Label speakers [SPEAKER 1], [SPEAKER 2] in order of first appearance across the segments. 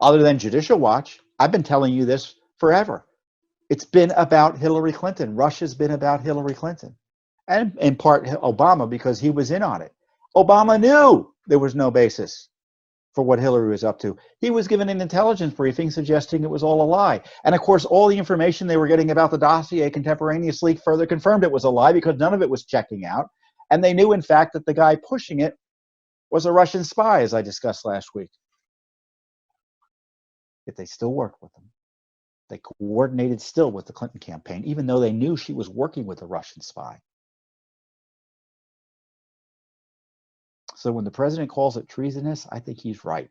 [SPEAKER 1] Other than Judicial Watch, I've been telling you this forever. It's been about Hillary Clinton. Russia's been about Hillary Clinton. And in part Obama, because he was in on it. Obama knew there was no basis for what Hillary was up to. He was given an intelligence briefing suggesting it was all a lie. And of course, all the information they were getting about the dossier contemporaneously further confirmed it was a lie because none of it was checking out. And they knew, in fact, that the guy pushing it was a Russian spy, as I discussed last week. Yet they still worked with him. They coordinated still with the Clinton campaign, even though they knew she was working with a Russian spy. So when the president calls it treasonous, I think he's right.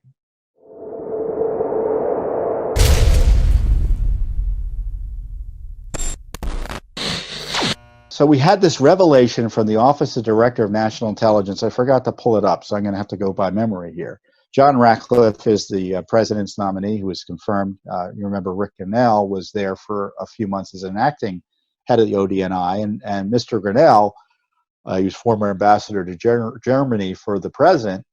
[SPEAKER 1] So we had this revelation from the Office of Director of National Intelligence. I forgot to pull it up, so I'm going to have to go by memory here. John Ratcliffe is the president's nominee who was confirmed. You remember Rick Grinnell was there for a few months as an acting head of the ODNI, and Mr. Grinnell, he was former ambassador to Germany for the president.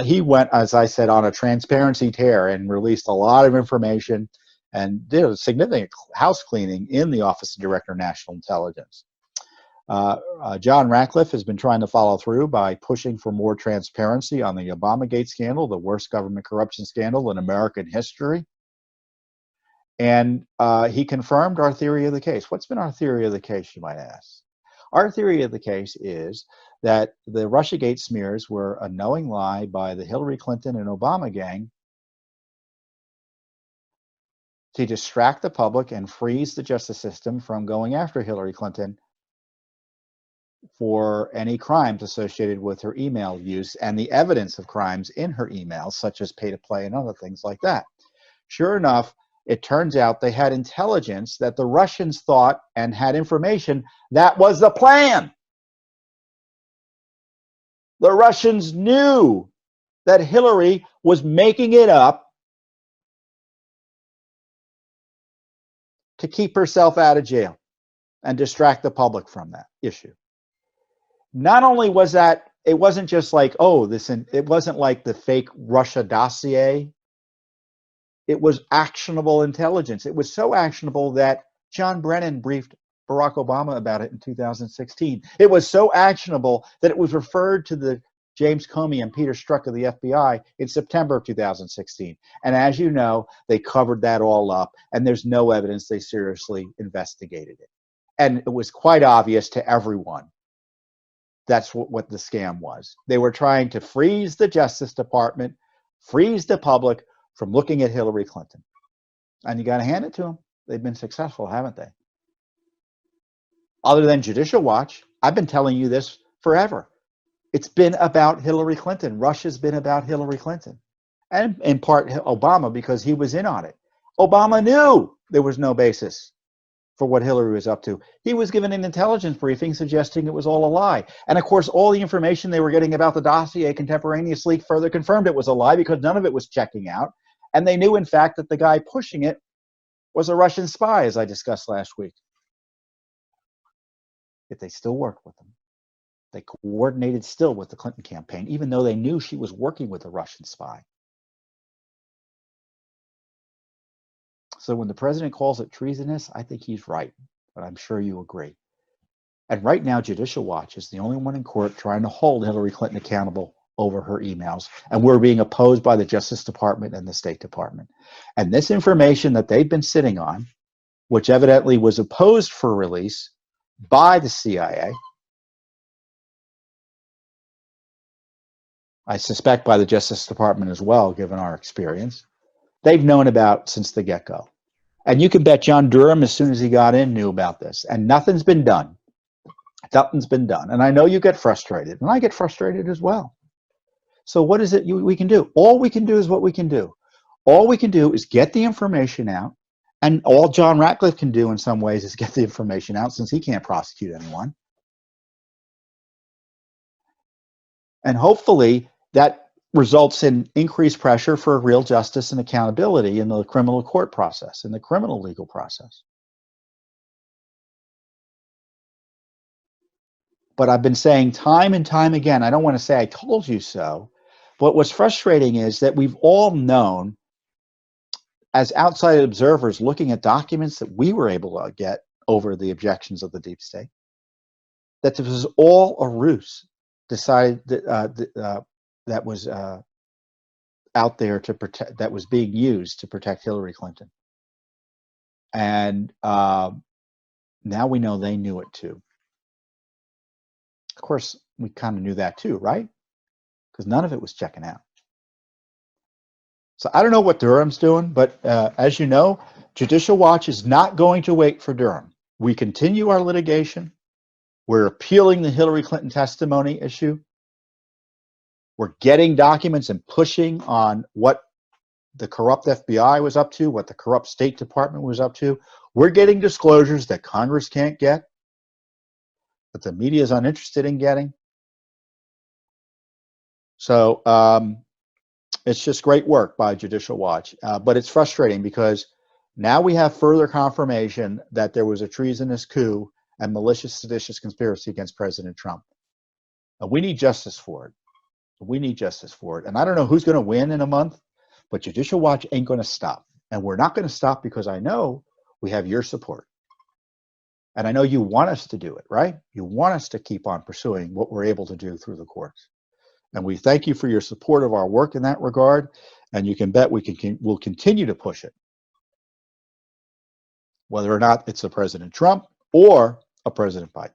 [SPEAKER 1] He went, as I said, on a transparency tear and released a lot of information and did a significant house cleaning in the Office of Director of National Intelligence. John Ratcliffe has been trying to follow through by pushing for more transparency on the Obamagate scandal, the worst government corruption scandal in American history. And he confirmed our theory of the case. What's been our theory of the case, you might ask? Our theory of the case is that the Russiagate smears were a knowing lie by the Hillary Clinton and Obama gang to distract the public and freeze the justice system from going after Hillary Clinton for any crimes associated with her email use and the evidence of crimes in her emails, such as pay to play and other things like that. Sure enough, it turns out they had intelligence that the Russians thought and had information that was the plan. The Russians knew that Hillary was making it up to keep herself out of jail and distract the public from that issue. Not only was that, it wasn't just like, oh, it wasn't like the fake Russia dossier. It was actionable intelligence. It was so actionable that John Brennan briefed Barack Obama about it in 2016. It was so actionable that it was referred to the James Comey and Peter Strzok of the FBI in September of 2016. And as you know, they covered that all up, and there's no evidence they seriously investigated it. And it was quite obvious to everyone that's what the scam was. They were trying to freeze the Justice Department, freeze the public from looking at Hillary Clinton. And you got to hand it to them. They've been successful, haven't they? Other than Judicial Watch, I've been telling you this forever. It's been about Hillary Clinton. Russia's been about Hillary Clinton. And in part Obama, because he was in on it. Obama knew there was no basis for what Hillary was up to. He was given an intelligence briefing suggesting it was all a lie. And of course, all the information they were getting about the dossier contemporaneously further confirmed it was a lie because none of it was checking out. And they knew, in fact, that the guy pushing it was a Russian spy, as I discussed last week. Yet they still worked with him. They coordinated still with the Clinton campaign, even though they knew she was working with a Russian spy. So when the president calls it treasonous, I think he's right, but I'm sure you agree. And right now, Judicial Watch is the only one in court trying to hold Hillary Clinton accountable over her emails. And we're being opposed by the Justice Department and the State Department. And this information that they've been sitting on, which evidently was opposed for release by the CIA, I suspect by the Justice Department as well, given our experience, they've known about since the get-go. And you can bet John Durham, as soon as he got in, knew about this. And nothing's been done. Nothing's been done. And I know you get frustrated, and I get frustrated as well. So what is it we can do? All we can do is what we can do. All we can do is get the information out. And all John Ratcliffe can do in some ways is get the information out, since he can't prosecute anyone. And hopefully that results in increased pressure for real justice and accountability in the criminal court process, in the criminal legal process. But I've been saying time and time again, I don't want to say I told you so, but what's frustrating is that we've all known as outside observers looking at documents that we were able to get over the objections of the deep state, that this was all a ruse decided that, that was out there to protect, that was being used to protect Hillary Clinton. And now we know they knew it too. Of course, we kind of knew that too, right? Because none of it was checking out. So I don't know what Durham's doing, but as you know, Judicial Watch is not going to wait for Durham. We continue our litigation. We're appealing the Hillary Clinton testimony issue. We're getting documents and pushing on what the corrupt FBI was up to, what the corrupt State Department was up to. We're getting disclosures that Congress can't get, that the media is uninterested in getting. So it's just great work by Judicial Watch. But it's frustrating because now we have further confirmation that there was a treasonous coup and malicious, seditious conspiracy against President Trump. We need justice for it. We need justice for it. And I don't know who's going to win in a month, but Judicial Watch ain't going to stop. And we're not going to stop because I know we have your support. And I know you want us to do it, right? You want us to keep on pursuing what we're able to do through the courts. And we thank you for your support of our work in that regard. And you can bet we'll continue to push it, whether or not it's a President Trump or a President Biden.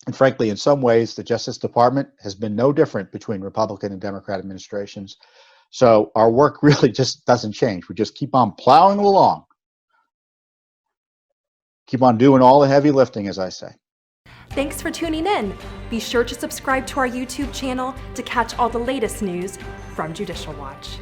[SPEAKER 1] And frankly, in some ways, the Justice Department has been no different between Republican and Democrat administrations. So our work really just doesn't change. We just keep on plowing along. Keep on doing all the heavy lifting, as I say.
[SPEAKER 2] Thanks for tuning in. Be sure to subscribe to our YouTube channel to catch all the latest news from Judicial Watch.